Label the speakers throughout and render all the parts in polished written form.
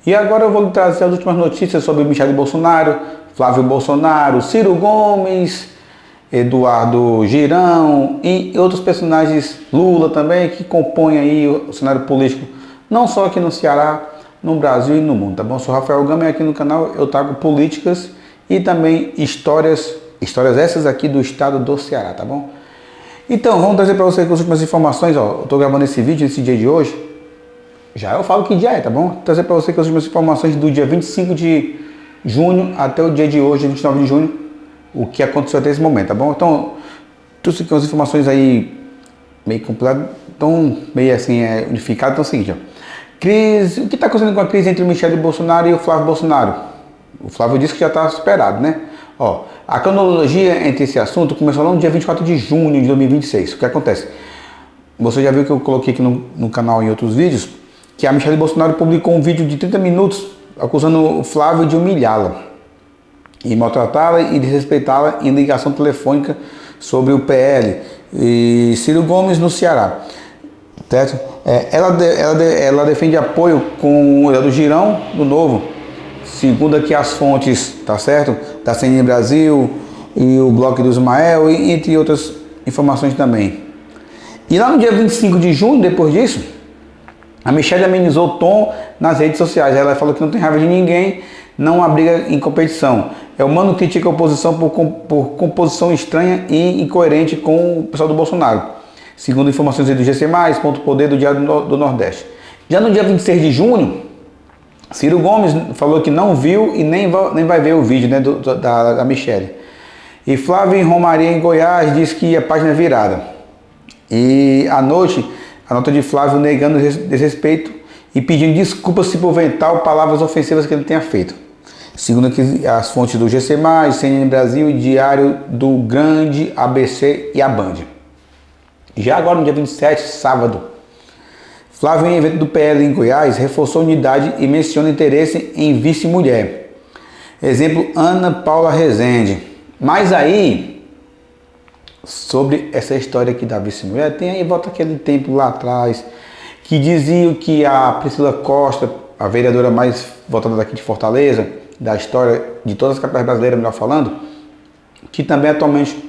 Speaker 1: E agora eu vou trazer as últimas notícias sobre Michele Bolsonaro, Flávio Bolsonaro, Ciro Gomes, Eduardo Girão e outros personagens, Lula também, que compõem aí o cenário político, não só aqui no Ceará, no Brasil e no mundo, tá bom? Eu sou Rafael Gama e aqui no canal eu trago políticas e também histórias essas aqui do estado do Ceará, tá bom? Então, vamos trazer para vocês as últimas informações, ó. Eu tô gravando esse vídeo, esse dia de hoje. Já eu falo que dia é, tá bom? Vou trazer para vocês as últimas informações do dia 25 de junho até o dia de hoje, 29 de junho, o que aconteceu até esse momento, tá bom? Então, trouxe aqui umas informações aí meio completas, então, meio assim, unificadas. Então é o seguinte, ó. Crise, o que está acontecendo com a crise entre o Michele Bolsonaro e o Flávio Bolsonaro? O Flávio disse que já está superado, né? Ó, a cronologia entre esse assunto começou lá no dia 24 de junho de 2026. O que acontece? Você já viu que eu coloquei aqui no canal em outros vídeos, que a Michele Bolsonaro publicou um vídeo de 30 minutos acusando o Flávio de humilhá-la e maltratá-la e desrespeitá-la em ligação telefônica sobre o PL e Ciro Gomes no Ceará. Certo? Ela defende apoio com o Eduardo Girão do Novo, segundo aqui as fontes, tá certo? Da CNN Brasil e o Bloco do Ismael, e entre outras informações também. E lá no dia 25 de junho, depois disso, a Michele amenizou o tom nas redes sociais. Ela falou que não tem raiva de ninguém, não há briga em competição. O Mano critica a oposição por composição estranha e incoerente com o pessoal do Bolsonaro, segundo informações do GC+, ponto poder do Diário do Nordeste. Já no dia 26 de junho, Ciro Gomes falou que não viu e nem vai ver o vídeo, né, da Michele. E Flávio em Romaria, em Goiás, disse que a página é virada. E à noite, a nota de Flávio negando desrespeito e pedindo desculpas se porventura palavras ofensivas que ele tenha feito. Segundo aqui as fontes do GC+, CNN Brasil e Diário do Grande, ABC e a Band. Já agora no dia 27, sábado, Flávio, em evento do PL em Goiás, reforçou a unidade e menciona interesse em vice-mulher. Exemplo, Ana Paula Rezende. Mas aí, sobre essa história aqui da vice-mulher, tem aí, volta aquele tempo lá atrás, que diziam que a Priscila Costa, a vereadora mais votada daqui de Fortaleza, da história de todas as capitais brasileiras, melhor falando, que também atualmente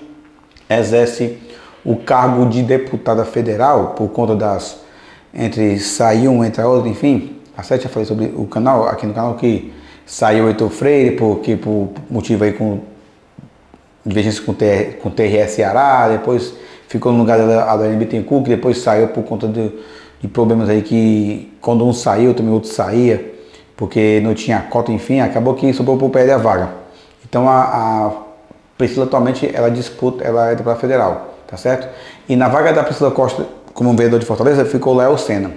Speaker 1: exerce o cargo de deputada federal, por conta das, entre saiu, entre a outra, enfim, a Sete já falei sobre o canal, aqui no canal, que saiu o Heitor Freire, por motivo aí com divergência com o TRE Ceará, depois ficou no lugar da Adriane Bittencourt, que depois saiu por conta de problemas aí que quando um saiu, também o outro saía, porque não tinha cota, enfim, acabou que sobrou para o PL a vaga. Então a Priscila atualmente ela disputa, ela é deputada federal, tá certo? E na vaga da Priscila Costa como vereador de Fortaleza ficou o Léo Sena.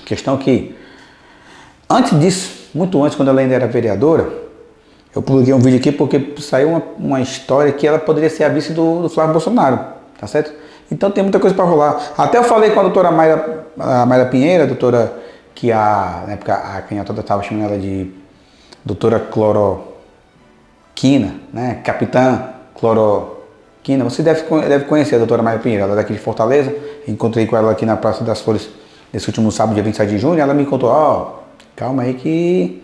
Speaker 1: Questão que, antes disso, muito antes, quando ela ainda era vereadora, eu publiquei um vídeo aqui porque saiu uma história que ela poderia ser a vice do Flávio Bolsonaro, tá certo? Então tem muita coisa para rolar. Até eu falei com a doutora Mayra Pinheiro, a doutora que na época a candidatura estava chamando ela de doutora Cloroquina, né? Capitã Cloroquina. Você deve conhecer a doutora Mayra Pinheiro, ela é daqui de Fortaleza. Encontrei com ela aqui na Praça das Flores nesse último sábado, dia 27 de junho. Ela me contou, ó, calma aí que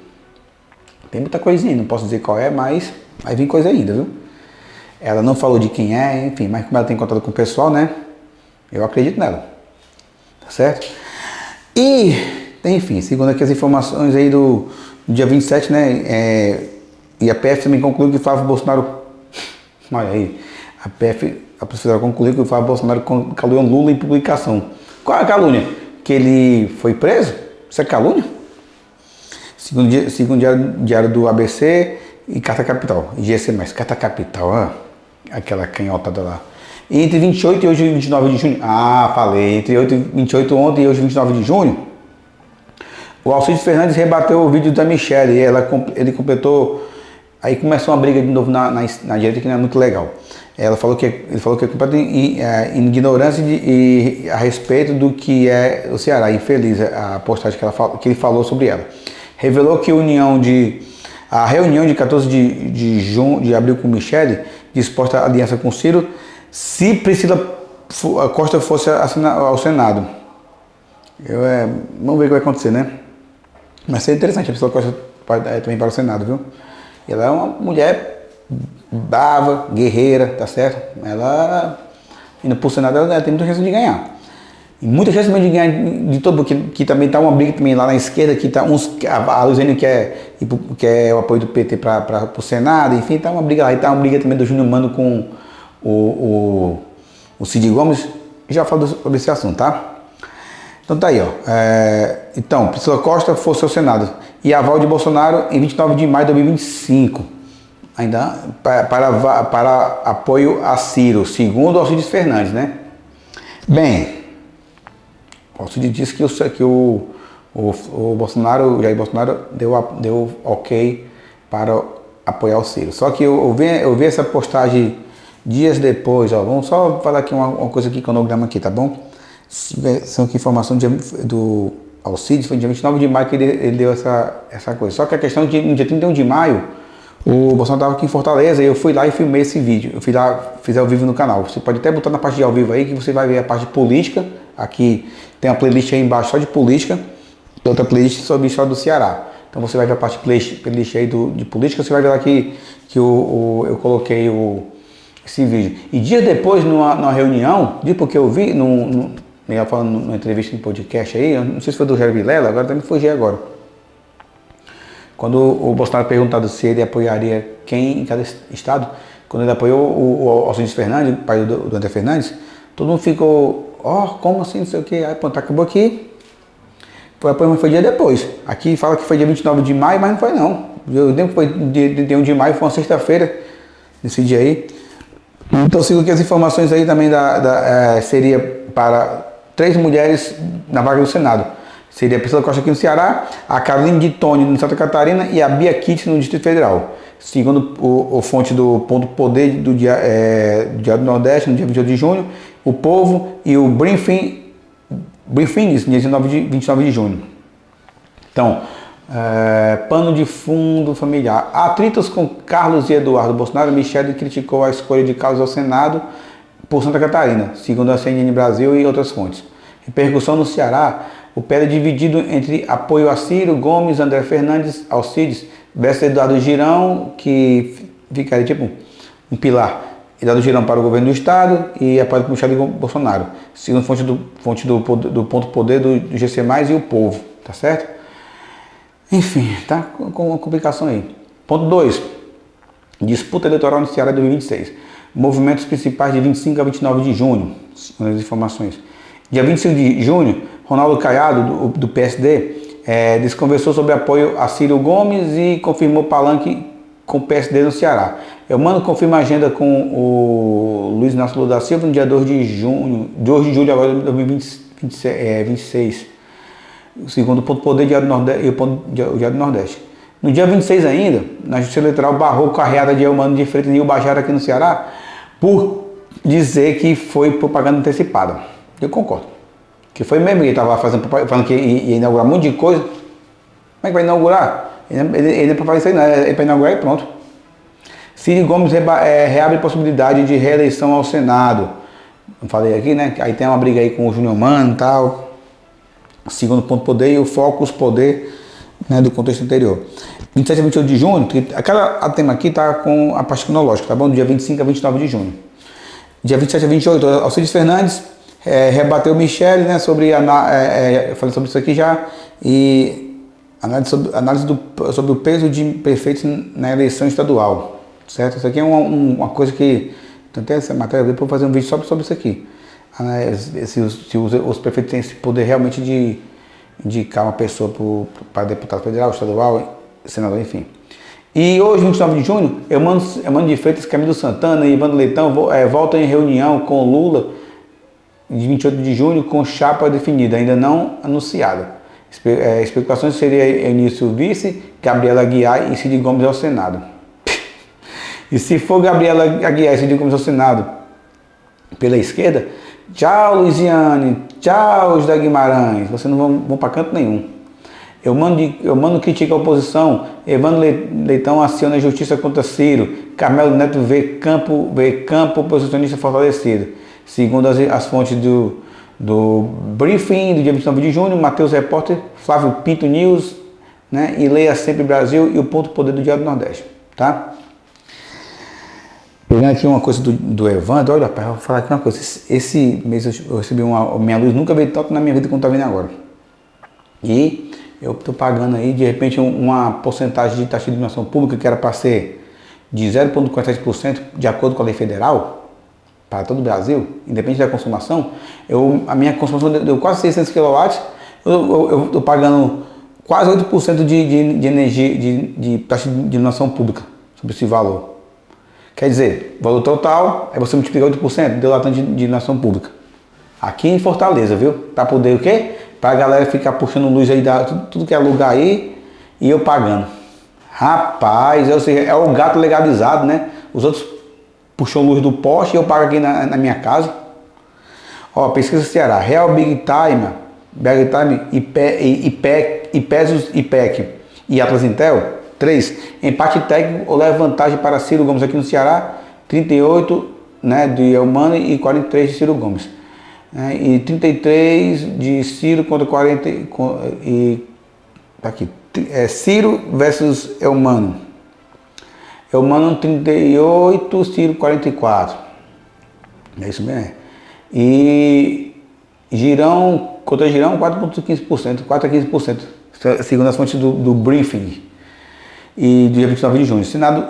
Speaker 1: tem muita coisinha, não posso dizer qual é, mas vai vir coisa ainda, viu? Ela não falou de quem é, enfim, mas como ela tem contato com o pessoal, né? Eu acredito nela, tá certo? E, enfim, segundo aqui as informações aí do dia 27, né? E a PF também concluiu que Flávio Bolsonaro, olha aí, a Polícia concluiu que o Flávio Bolsonaro caluniou Lula em publicação. Qual é a calúnia? Que ele foi preso? Isso é calúnia? Segundo o diário do ABC e Carta Capital. GC+, Carta Capital, aquela canhotada lá. E entre 28 e hoje 29 de junho, falei, entre 28 ontem e hoje 29 de junho, o Alcides Fernandes rebateu o vídeo da Michele e ele completou, aí começou uma briga de novo na direita que não é muito legal. Ele falou que é completo em ignorância a respeito do que é o Ceará, infeliz a postagem que ele falou sobre ela. Revelou que a reunião de 14 de abril com Michele, disposta a aliança com Ciro, se Priscila Costa fosse ao Senado. Vamos ver o que vai acontecer, né? Mas seria interessante, a pessoa Costa também para o Senado, viu? Ela é uma mulher brava, guerreira, tá certo? Ela, indo para o Senado, ela tem muita chance de ganhar. E muita chance também de ganhar de todo, porque que também tá uma briga também lá na esquerda, que tá a Luziane quer o apoio do PT para o Senado, enfim, tá uma briga lá. E tá uma briga também do Júnior Mano com o Cid Gomes. Já falo sobre esse assunto, tá? Então tá aí, ó. Então, Priscila Costa fosse ao Senado. E aval de Bolsonaro em 29 de maio de 2025. Ainda para apoio a Ciro, segundo Alcides Fernandes, né? Bem, o Alcides disse que o Bolsonaro, o Jair Bolsonaro deu ok para apoiar o Ciro. Só que eu vi essa postagem dias depois, ó. Vamos só falar aqui uma coisa aqui, cronograma aqui, tá bom? São aqui informações do Alcides, foi no dia 29 de maio que ele deu essa coisa. Só que a questão é que no dia 31 de maio, o Bolsonaro estava aqui em Fortaleza e eu fui lá e filmei esse vídeo. Eu fui lá, fiz ao vivo no canal. Você pode até botar na parte de ao vivo aí que você vai ver a parte de política. Aqui tem uma playlist aí embaixo só de política, outra playlist sobre história do Ceará. Então você vai ver a parte de playlist aí de política, você vai ver lá que eu coloquei esse vídeo. E dias depois, numa reunião, porque eu vi, melhor falando numa entrevista em podcast aí, eu não sei se foi do Jair Vilela, agora também fugi agora. Quando o Bolsonaro perguntado se ele apoiaria quem em cada estado, quando ele apoiou o Alcides Fernandes, pai do André Fernandes, todo mundo ficou, como assim, não sei o que, aí pronto, acabou aqui. Foi dia depois. Aqui fala que foi dia 29 de maio, mas não foi não. Eu lembro que foi dia 1 de maio, foi uma sexta-feira, nesse dia aí. Então sigo aqui as informações aí também seria para 3 mulheres na vaga do Senado. Seria a Priscila Costa aqui no Ceará, a Caroline de Tony no Santa Catarina e a Bia Kitt no Distrito Federal. Segundo o fonte do Ponto Poder do Diário do Nordeste, no dia 28 de junho, o Povo e o Briefings, no dia 29 de junho. Então, pano de fundo familiar. Atritos com Carlos e Eduardo Bolsonaro, Michele criticou a escolha de Carlos ao Senado por Santa Catarina, segundo a CNN Brasil e outras fontes. Repercussão no Ceará, o pé é dividido entre apoio a Ciro Gomes, André Fernandes, Alcides, versus Eduardo Girão, que ficaria tipo um pilar. Eduardo Girão para o governo do estado e apoio por Michele Bolsonaro, segundo fonte do Ponto Poder do GC+, e o Povo, tá certo? Enfim, tá com uma complicação aí. Ponto 2. Disputa eleitoral no Ceará de 2026. Movimentos principais de 25 a 29 de junho. As informações. Dia 25 de junho, Ronaldo Caiado, do PSD, desconversou sobre apoio a Ciro Gomes e confirmou palanque com o PSD no Ceará. Eumano confirma a agenda com o Luiz Inácio Lula da Silva no dia 2 de julho agora de 2026. Segundo o Ponto Poder e o Diário do Nordeste. No dia 26 ainda, na Justiça Eleitoral barrou carreada de Eumano de Freitas e Ubajara aqui no Ceará por dizer que foi propaganda antecipada. Eu concordo. Que foi mesmo, ele estava falando que ia inaugurar um monte de coisa. Como é que vai inaugurar? Ele não é para fazer isso aí, não. É para inaugurar e pronto. Ciro Gomes reabre possibilidade de reeleição ao Senado. Eu falei aqui, né? Aí tem uma briga aí com o Júnior Mano e tal. Segundo Ponto Poder e o Focus Poder, né, do contexto anterior. 27 a 28 de junho, cada tema aqui está com a parte cronológica, tá bom? Do dia 25 a 29 de junho. Dia 27 a 28, Alcides Fernandes rebateu Michele, né, sobre eu falei sobre isso aqui já, e análise sobre o peso de prefeitos na eleição estadual, certo? Isso aqui é uma coisa que, até essa matéria, depois vou fazer um vídeo só sobre isso aqui. Se os prefeitos têm esse poder realmente de indicar uma pessoa para deputado federal, estadual, senador, enfim. E hoje, 29 de junho, Eumano de Freitas, Camilo Santana e Evandro Leitão voltam em reunião com Lula de 28 de junho com chapa definida, ainda não anunciada. Especulações seria Eunício vice, Gabriela Aguiar e Cid Gomes ao Senado. E se for Gabriela Aguiar e Cid Gomes ao Senado pela esquerda, tchau, Luiziane, tchau, José Guimarães, vocês não vão para canto nenhum. Eumano critica a oposição, Evandro Leitão aciona a justiça contra Ciro, Carmelo Neto vê campo oposicionista fortalecido. Segundo as fontes do briefing do dia 29 de junho, Matheus Repórter, Flávio Pinto News, né? E leia sempre Brasil e o ponto poder do Diário do Nordeste, tá? Pegando aqui uma coisa do Evandro, olha, rapaz, eu vou falar aqui uma coisa. Esse mês eu recebi minha luz nunca veio tanto na minha vida como tá vindo agora. E eu tô pagando aí, de repente, uma porcentagem de taxa de iluminação pública que era para ser de 0,47% de acordo com a lei federal, para todo o Brasil, independente da consumação. A minha consumação deu quase 600 kW, eu tô pagando quase 8% de energia, de taxa de iluminação pública sobre esse valor. Quer dizer, o valor total é você multiplicar 8%, deu lá tanto de iluminação pública. Aqui em Fortaleza, viu? Para poder o quê? Para a galera ficar puxando luz aí, tudo que é lugar aí, e eu pagando. Rapaz, ou seja, é o gato legalizado, né? Os outros puxam luz do poste e eu pago aqui na minha casa. Ó, pesquisa Ceará, Real Big Time, IPEC e Atlas Intel. 3. Empate técnico ou leva vantagem para Ciro Gomes aqui no Ceará. 38, né, de Elmano e 43 de Ciro Gomes. E 33 de Ciro contra 40 e aqui. Ciro versus Elmano. Elmano 38, Ciro 44. É isso mesmo. E Girão contra Girão 4,15%. 4 a 15%. Segundo as fontes do briefing. E do dia 29 de junho. Senado,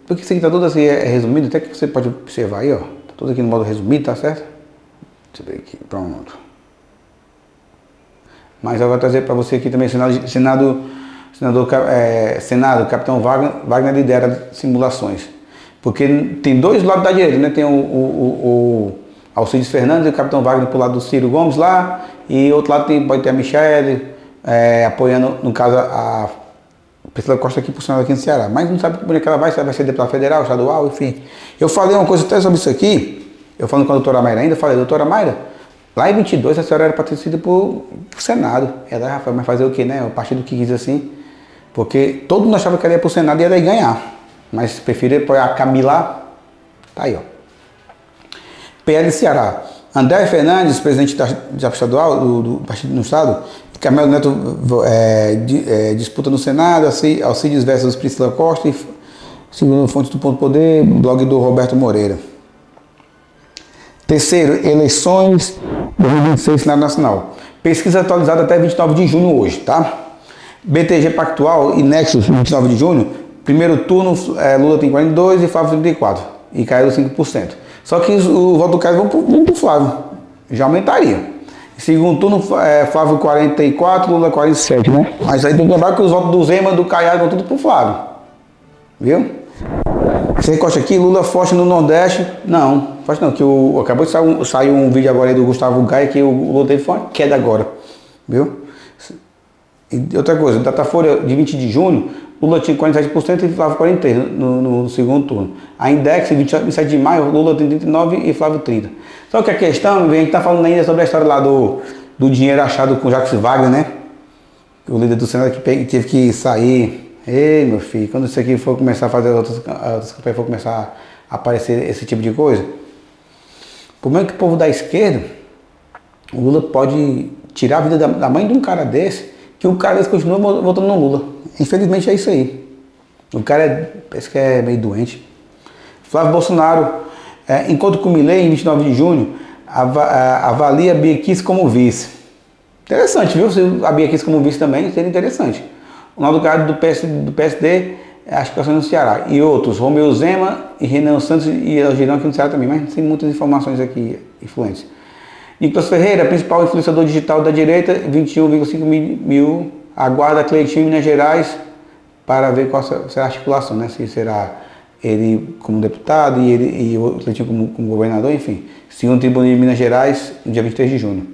Speaker 1: porque isso aqui está tudo assim, resumido, até que você pode observar aí, ó. Tá tudo aqui no modo resumido, tá certo? Deixa eu ver aqui, pronto. Mas eu vou trazer para você aqui também, Senado, Capitão Wagner lidera simulações. Porque tem dois lados da direita, né? Tem o Alcides Fernandes e o Capitão Wagner pro lado do Ciro Gomes lá, e outro lado pode ter a Michele, apoiando, no caso, a Priscila Costa aqui pro Senado aqui no Ceará. Mas não sabe como é que ela vai, se ela vai ser deputada federal, estadual, enfim. Eu falei uma coisa até sobre isso aqui, eu falando com a doutora Mayra ainda, falei, doutora Mayra, lá em 22 a senhora era para ter sido pro Senado. Ela, Rafael, mas fazer o quê, né? O partido que quis assim, porque todo mundo achava que ela ia pro Senado e ia ganhar. Mas preferiram apoiar a Camila, tá aí, ó. PL Ceará. André Fernandes, presidente da estadual, do partido no estado, Carmelo Neto disputa no Senado, Alcides versus Priscila Costa, segundo fonte do Ponto Poder, blog do Roberto Moreira. Terceiro, eleições 2026 Senado Nacional. Pesquisa atualizada até 29 de junho hoje, tá? BTG Pactual e Nexus, 29 de junho, primeiro turno, Lula tem 42 e Flávio 34, e caiu 5%. Só que o voto do Caio vão pro Flávio, já aumentaria. Segundo turno, Flávio 44, Lula 47, né? Mas aí tem que lembrar que os votos do Zema e do Caiado vão tudo pro Flávio, viu? Você recorte aqui, Lula forte no Nordeste, não, forte não, que acabou de sair um vídeo agora aí do Gustavo Gaia que o Lula teve uma queda agora, viu? E outra coisa, Datafolha de 20 de junho, Lula tinha 47% e Flávio 43% no segundo turno. A Index, 27 de maio, Lula tem 39% e Flávio 30%. Só que a questão, a gente está falando ainda sobre a história lá do dinheiro achado com Jacques Wagner, né? O líder do Senado que teve que sair. Ei, meu filho, quando isso aqui for começar a fazer outras campanhas, for começar a aparecer esse tipo de coisa, o problema é que o povo da esquerda, o Lula pode tirar a vida da mãe de um cara desse, que o cara desse continua votando no Lula. Infelizmente é isso aí. O cara parece que é meio doente. Flávio Bolsonaro, encontro com o Milei em 29 de junho, avalia a Bia Kicis como vice. Interessante, viu? Se a Bia Kicis como vice também, seria interessante. O Naldo Cado do PSD, acho que no Ceará. E outros, Romeu Zema e Renan Santos e Girão aqui no Ceará também, mas tem muitas informações aqui influentes. Nicolas Ferreira, principal influenciador digital da direita, 21,5 mil, aguarda Cleitinho em Minas Gerais para ver qual será a articulação, né? Se será ele como deputado e o Cleitinho como governador, enfim. Segundo o Tribunal de Minas Gerais, no dia 23 de junho.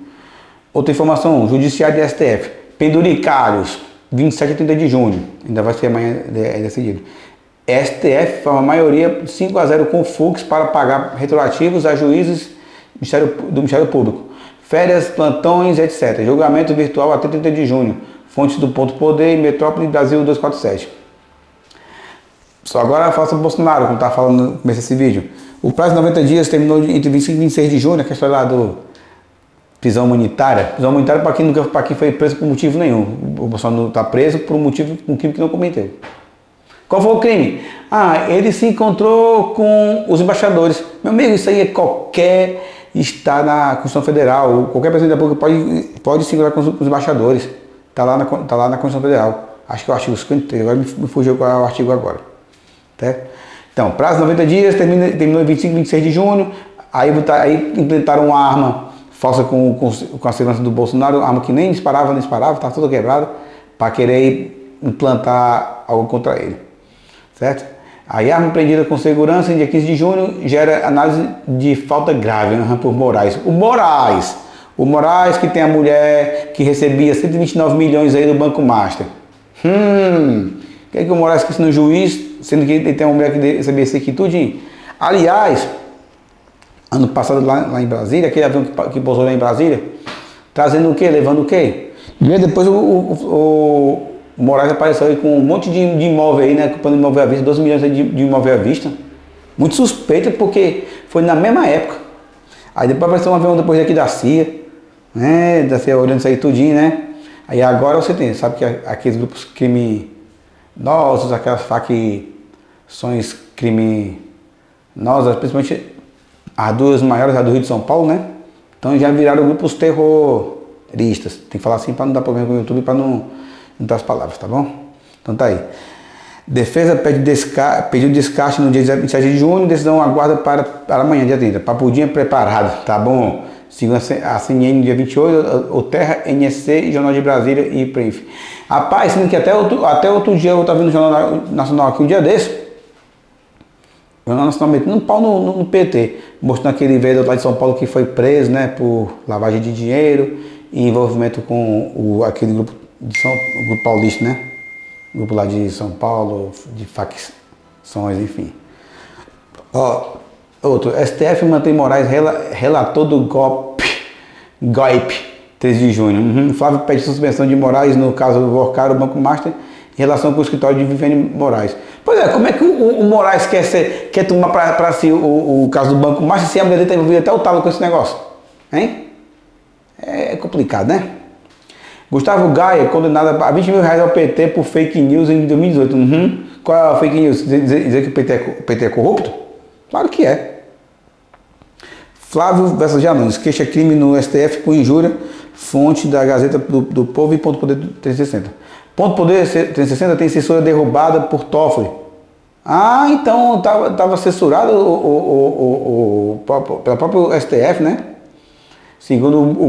Speaker 1: Outra informação, Judiciário de STF, penduricários, 27 a 30 de junho, ainda vai ser amanhã decidido. STF foi uma maioria 5-0 com o Fux para pagar retroativos a juízes do Ministério Público. Férias, plantões, etc. Julgamento virtual até 30 de junho. Fontes do Ponto Poder e Metrópole Brasil 247. Só agora fala sobre Bolsonaro, como estava falando no começo desse vídeo. O prazo de 90 dias terminou entre 25 e 26 de junho, que é a história lá prisão humanitária. Prisão humanitária para quem nunca, para quem foi preso por motivo nenhum. O Bolsonaro está preso por um crime que não cometeu. Qual foi o crime? Ele se encontrou com os embaixadores. Meu amigo, isso aí é qualquer estado na Constituição Federal, qualquer presidente da República pode se encontrar com os embaixadores. Está lá na Constituição Federal. Acho que é o artigo 53, agora me fugiu qual é o artigo agora. Certo? Então, prazo de 90 dias, terminou em 25, 26 de junho, aí implementaram uma arma falsa com a segurança do Bolsonaro, arma que nem disparava, estava toda quebrada, para querer implantar algo contra ele. Certo? Aí a arma prendida com segurança em dia 15 de junho gera análise de falta grave por Moraes. O Moraes que tem a mulher que recebia 129 milhões aí do Banco Master. O que o Moraes esquece no juiz, sendo que ele tem uma mulher que recebia isso aqui tudinho? Aliás, ano passado lá em Brasília, aquele avião que pousou lá em Brasília, trazendo o quê? Levando o quê? E depois o Moraes apareceu aí com um monte de imóvel aí, né? Comprando imóvel à vista, 12 milhões de imóvel à vista. Muito suspeito, porque foi na mesma época. Aí depois apareceu um avião depois aqui da CIA, né? Da CIA olhando isso aí tudinho, né? Aí agora você tem, sabe que aqueles grupos criminosos, aquelas facções criminosas, principalmente as duas maiores, a do Rio de São Paulo, né? Então já viraram grupos terroristas. Tem que falar assim para não dar problema com o YouTube, para não dar as palavras, tá bom? Então tá aí. Defesa pediu descarte no dia 27 de junho, decisão aguarda para amanhã, dia 30. Papudinha preparado, tá bom? Segundo a CNN, no dia 28, o Terra, NSC, Jornal de Brasília e Prinf. Rapaz, sendo que até outro dia eu estava vendo no Jornal Nacional aqui, um dia desse, o Jornal Nacional metendo um pau no PT, mostrando aquele vereador lá de São Paulo que foi preso, né, por lavagem de dinheiro e envolvimento com aquele grupo o grupo paulista, né? O grupo lá de São Paulo, de facções, enfim. Outro, STF mantém Moraes relator do golpe, 13 de junho. Flávio pede suspensão de Moraes no caso do Vorcaro, Banco Master, em relação com o escritório de Viviane Moraes. Pois é, como é que o Moraes quer tomar para si o caso do Banco Master se a mulher dele está envolvida até o talo com esse negócio? Hein? É complicado, né? Gustavo Gaia, condenado a 20 mil reais ao PT por fake news em 2018. Qual é a fake news? Dizer que o PT é corrupto? Claro que é. Flávio versus Janones, queixa crime no STF com injúria, fonte da Gazeta do Povo e Ponto Poder 360. Ponto Poder 360 tem censura derrubada por Toffoli. Então estava censurado pelo próprio STF, né? Segundo o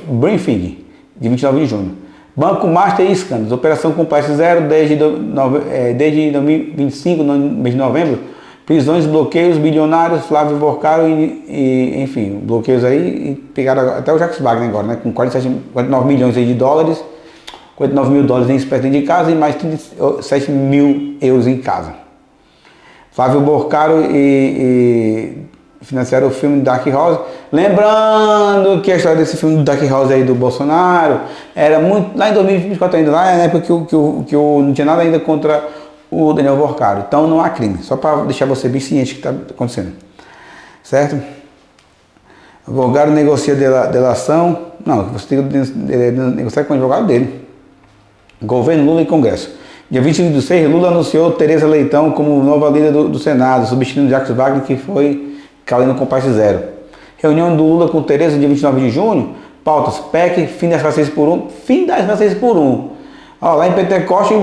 Speaker 1: briefing de 29 de junho. Banco Master e escândalos. Operação Compasso Zero desde 2025, no mês de novembro. Prisões, bloqueios, bilionários, Flávio Vorcaro e enfim, bloqueios aí. E pegaram até o Jacques Wagner agora, né? Com 49 milhões aí de dólares, 49 mil dólares em espécie de casa e mais 37 mil euros em casa. Flávio Vorcaro financiaram o filme Dark House. Lembrando que a história desse filme do Dark House aí do Bolsonaro era muito lá em 2024 ainda, lá na época que eu não tinha nada ainda contra o Daniel Vorcaro. Então não há crime, só para deixar você bem ciente do que está acontecendo. Certo? O advogado negocia delação. Não, você tem que negociar com o advogado dele. Governo Lula e Congresso. Dia 25 de 6, Lula anunciou Tereza Leitão como nova líder do Senado, substituindo Jacques Wagner, que foi calando Compasso Zero. Reunião do Lula com Tereza, dia 29 de junho. Pautas, PEC, fim das escassez por um. Fim das escassez por um. Lá em Pentecoste,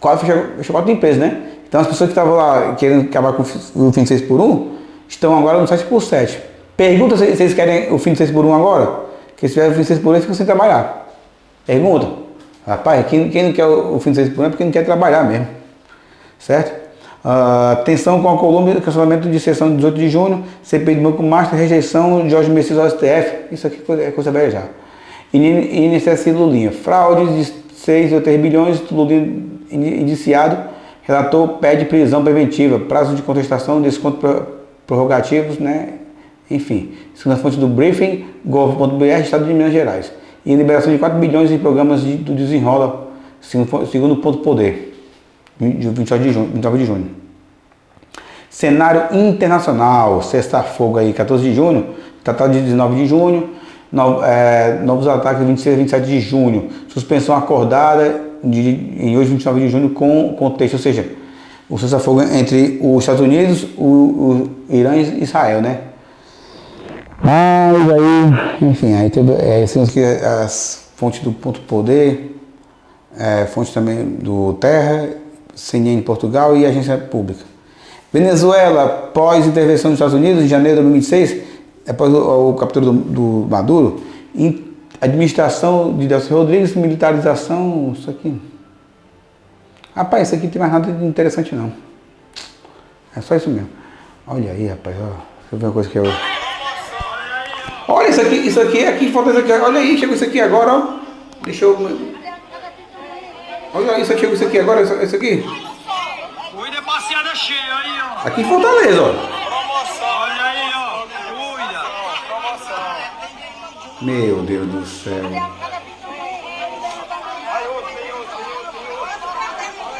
Speaker 1: quase fechou 4 empresas, né? Então as pessoas que estavam lá querendo acabar com o fim de 6 por 1, estão agora no 7 por 7. Pergunta se eles querem o fim de 6 por 1 agora. Porque se tiver o fim de 6 por 1, eles ficam sem trabalhar. Pergunta. Rapaz, quem não quer o fim de 6 por 1 é porque não quer trabalhar mesmo. Certo? Tensão com a Colômbia, cancelamento de sessão de 18 de junho, CPI do Banco Master, rejeição de Jorge Messias ao STF, isso aqui é coisa velha já. INSS Lulinha, fraudes de 6 ou 3 bilhões, Lulinha indiciado, relator pede prisão preventiva, prazo de contestação, desconto prorrogativos, né? Enfim, segundo a fonte do briefing, gov.br, Estado de Minas Gerais. E liberação de 4 bilhões em programas do Desenrola, segundo o Ponto Poder. 29 de junho. Cenário internacional, sexta-fogo aí, 14 de junho, tratado de 19 de junho, Novos ataques 26 e 27 de junho. Suspensão acordada em hoje, 29 de junho, com contexto, ou seja, o cessar-fogo entre os Estados Unidos, o Irã e Israel, né? Mas aí, enfim, aí teve as fontes do Ponto Poder, fontes também do Terra, CNN em Portugal e Agência Pública. Venezuela, pós-intervenção dos Estados Unidos, em janeiro de 2006, após o captura do Maduro, administração de Delcy Rodrigues, militarização, isso aqui. Rapaz, isso aqui não tem mais nada de interessante não. É só isso mesmo. Olha aí, rapaz, ó. Deixa eu ver uma coisa que eu... Olha isso aqui, aqui falta isso aqui. Olha aí, chegou isso aqui agora, ó. Deixa eu... Olha isso aqui, chegou isso aqui agora, isso aqui.
Speaker 2: Cuida, passeada cheia aí, ó.
Speaker 1: Aqui em Fortaleza, ó.
Speaker 2: Olha aí, ó. Cuida.
Speaker 1: Meu Deus do céu.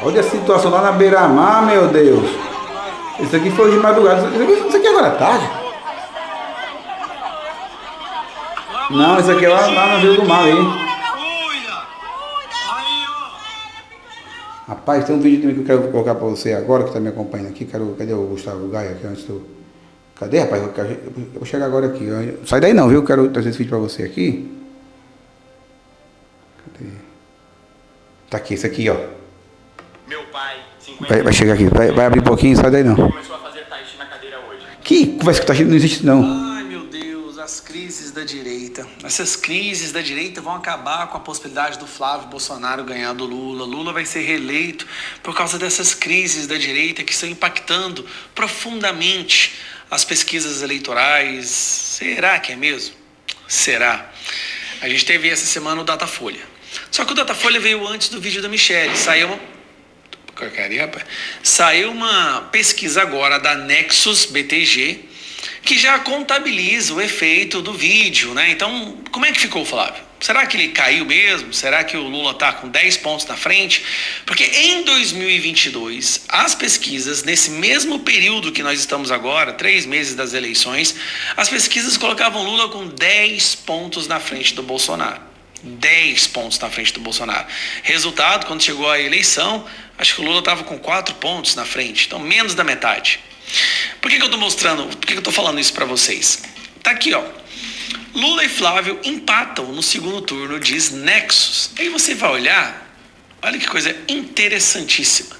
Speaker 1: Olha a situação lá na beira-mar, meu Deus. Isso aqui foi de madrugada. Isso aqui agora é tarde? Não, isso aqui é lá na Vila do Mar aí.
Speaker 2: Cuida. Aí, ó.
Speaker 1: Rapaz, tem um vídeo também que eu quero colocar pra você agora, que tá me acompanhando aqui. Cadê o Gustavo Gaia aqui antes do... Cadê, rapaz? Eu vou chegar agora aqui. Sai daí não, viu? Eu quero trazer esse vídeo pra você aqui. Cadê? Tá aqui, esse aqui, ó.
Speaker 2: Meu pai, 50
Speaker 1: Vai chegar aqui. Vai abrir um pouquinho, sai daí não.
Speaker 2: começou a fazer tai chi na cadeira hoje.
Speaker 1: Que conversa que tá cheio? Não existe não.
Speaker 3: Ai, meu Deus, as crises da direita. Essas crises da direita vão acabar com a possibilidade do Flávio Bolsonaro ganhar do Lula. Lula vai ser reeleito por causa dessas crises da direita que estão impactando profundamente as pesquisas eleitorais. Será que é mesmo? Será? A gente teve essa semana o Datafolha. Só que o Datafolha veio antes do vídeo da Michelle. Saiu uma pesquisa agora da Nexus BTG que já contabiliza o efeito do vídeo, né? Então, como é que ficou, Flávio? Será que ele caiu mesmo? Será que o Lula está com 10 pontos na frente? Porque em 2022, as pesquisas, nesse mesmo período que nós estamos agora, 3 meses das eleições, as pesquisas colocavam o Lula com 10 pontos na frente do Bolsonaro. 10 pontos na frente do Bolsonaro. Resultado, quando chegou a eleição, acho que o Lula estava com 4 pontos na frente, então menos da metade. Por que eu estou mostrando, por que eu estou falando isso para vocês? Tá aqui, ó. Lula e Flávio empatam no segundo turno, diz Nexus. Aí você vai olhar, olha que coisa interessantíssima.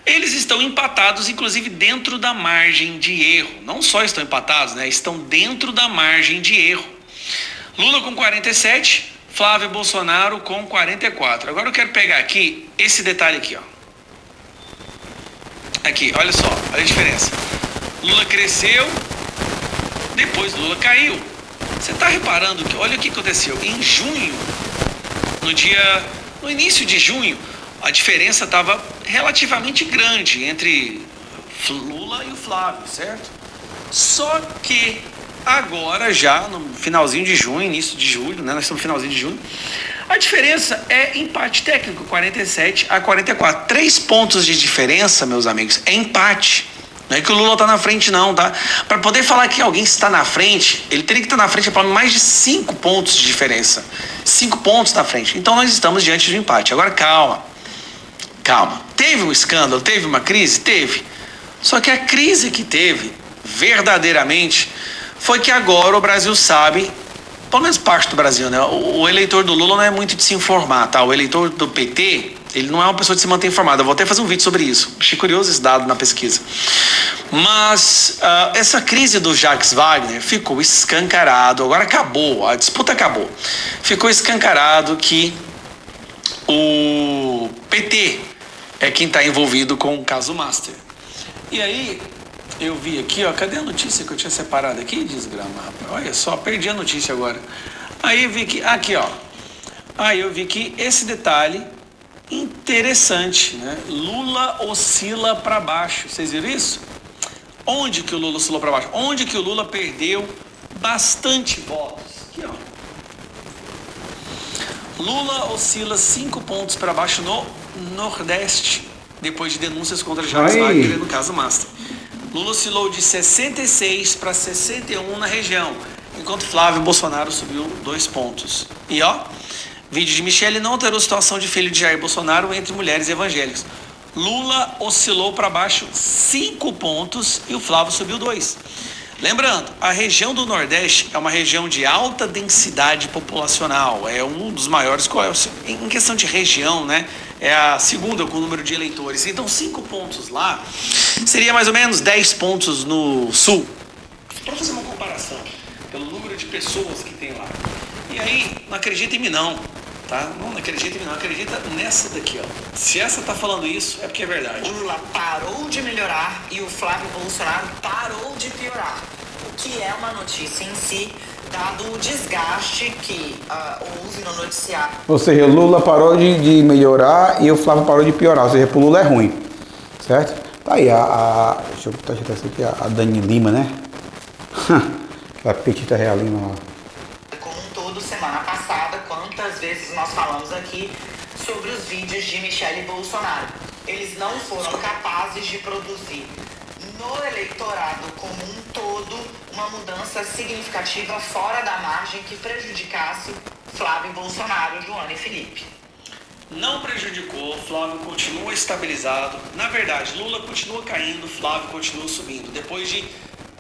Speaker 3: Eles estão empatados, inclusive, dentro da margem de erro. Não só estão empatados, né? Estão dentro da margem de erro. Lula com 47, Flávio Bolsonaro com 44. Agora eu quero pegar aqui esse detalhe aqui, ó. Aqui, olha só, olha a diferença. Lula cresceu, depois Lula caiu. Você está reparando que, olha o que aconteceu. Em junho, no início de junho, a diferença estava relativamente grande entre Lula e o Flávio, certo? Só que agora, já no finalzinho de junho, início de julho, né? Nós estamos no finalzinho de junho. A diferença é empate técnico, 47 a 44. 3 pontos de diferença, meus amigos, é empate. Não é que o Lula está na frente, não, tá? Para poder falar que alguém está na frente, ele teria que estar na frente para mais de 5 pontos de diferença. 5 pontos na frente. Então nós estamos diante de um empate. Agora calma. Teve um escândalo, teve uma crise? Teve. Só que a crise que teve, verdadeiramente, foi que agora o Brasil sabe, pelo menos parte do Brasil, né? O eleitor do Lula não é muito de se informar, tá? O eleitor do PT, ele não é uma pessoa de se manter informado. Eu vou até fazer um vídeo sobre isso. Achei curioso esse dado na pesquisa. Mas essa crise do Jacques Wagner ficou escancarado. Agora acabou, a disputa acabou. Ficou escancarado que o PT é quem está envolvido com o caso Master. E aí, eu vi aqui, ó, cadê a notícia que eu tinha separado aqui? Desgrama, rapaz. Olha só, perdi a notícia agora. Aí eu vi que, aqui, ó. Aí eu vi que esse detalhe interessante, né? Lula oscila para baixo. Vocês viram isso? Onde que o Lula oscilou para baixo? Onde que o Lula perdeu bastante votos? Aqui, ó. Lula oscila 5 pontos para baixo no Nordeste, depois de denúncias contra Jacques Wagner no caso Master. Lula oscilou de 66 para 61 na região. enquanto Flávio Bolsonaro subiu 2 pontos. E ó, vídeo de Michele não alterou a situação de filho de Jair Bolsonaro entre mulheres evangélicas. Lula oscilou para baixo 5 pontos e o Flávio subiu 2. Lembrando, a região do Nordeste é uma região de alta densidade populacional, é um dos maiores, em questão de região, né? É a segunda com o número de eleitores. Então 5 pontos lá seria mais ou menos 10 pontos no Sul. Para fazer uma comparação, pelo número de pessoas que tem lá. E aí, não acredita em mim não, tá? Não acredita em mim não, acredita nessa daqui, ó. Se essa tá falando isso, é porque é verdade.
Speaker 4: O Lula parou de melhorar e o Flávio Bolsonaro parou de piorar. O que é uma notícia em si, dado o desgaste que houve no noticiário.
Speaker 1: Ou seja, o Lula parou de melhorar e o Flávio parou de piorar. Ou seja, pro Lula é ruim. Certo? Tá aí deixa eu botar essa aqui, a Dani Lima, né? Aquela petita Real Lima lá.
Speaker 4: Como um todo, semana passada, quantas vezes nós falamos aqui sobre os vídeos de Michele Bolsonaro. Eles não foram capazes de produzir no eleitorado como um todo uma mudança significativa fora da margem que prejudicasse Flávio Bolsonaro, Joana e Felipe.
Speaker 3: Não prejudicou, Flávio continua estabilizado. Na verdade, Lula continua caindo, Flávio continua subindo. Depois de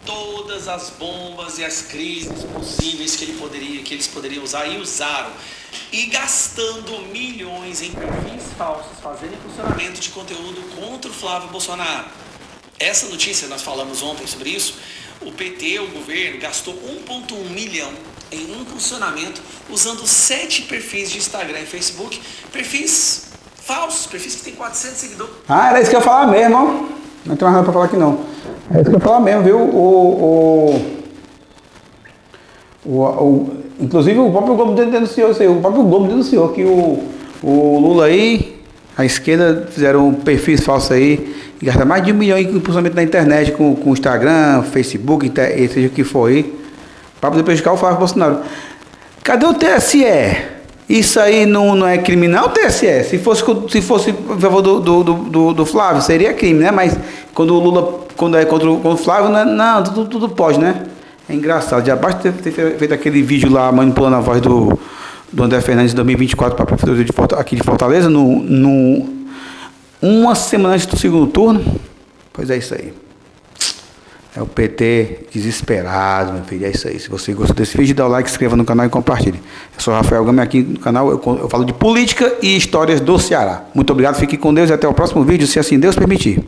Speaker 3: todas as bombas e as crises possíveis que eles poderiam usar e usaram. E gastando milhões em perfis falsos, fazendo impulsionamento de conteúdo contra o Flávio Bolsonaro. Essa notícia, nós falamos ontem sobre isso, o PT, o governo, gastou 1,1 milhão em impulsionamento usando 7 perfis de Instagram e Facebook, perfis falsos, perfis que tem 400 seguidores.
Speaker 1: Ah, era isso que eu ia falar mesmo, ó. Não tem mais nada pra falar aqui não. É isso que eu ia falar mesmo, viu? Inclusive o próprio Globo denunciou isso aí. O próprio Globo denunciou que o Lula aí, a esquerda, fizeram perfis falsos aí e gastaram mais de 1 milhão em impulsionamento na internet com Instagram, Facebook, seja o que for aí, para poder prejudicar o Flávio Bolsonaro. Cadê o TSE? Isso aí não é criminal, TSE? Se fosse a favor do Flávio, seria crime, né? Mas quando o Lula, quando é contra o Flávio, não, tudo pode, né? É engraçado. Já basta ter feito aquele vídeo lá manipulando a voz do André Fernandes em 2024 para a prefeitura aqui de Fortaleza, uma semana antes do segundo turno. Pois é isso aí. É o PT desesperado, meu filho. É isso aí. Se você gostou desse vídeo, dá o like, se inscreva no canal e compartilhe. Eu sou o Rafael Gama, aqui no canal eu falo de política e histórias do Ceará. Muito obrigado, fique com Deus e até o próximo vídeo, se assim Deus permitir.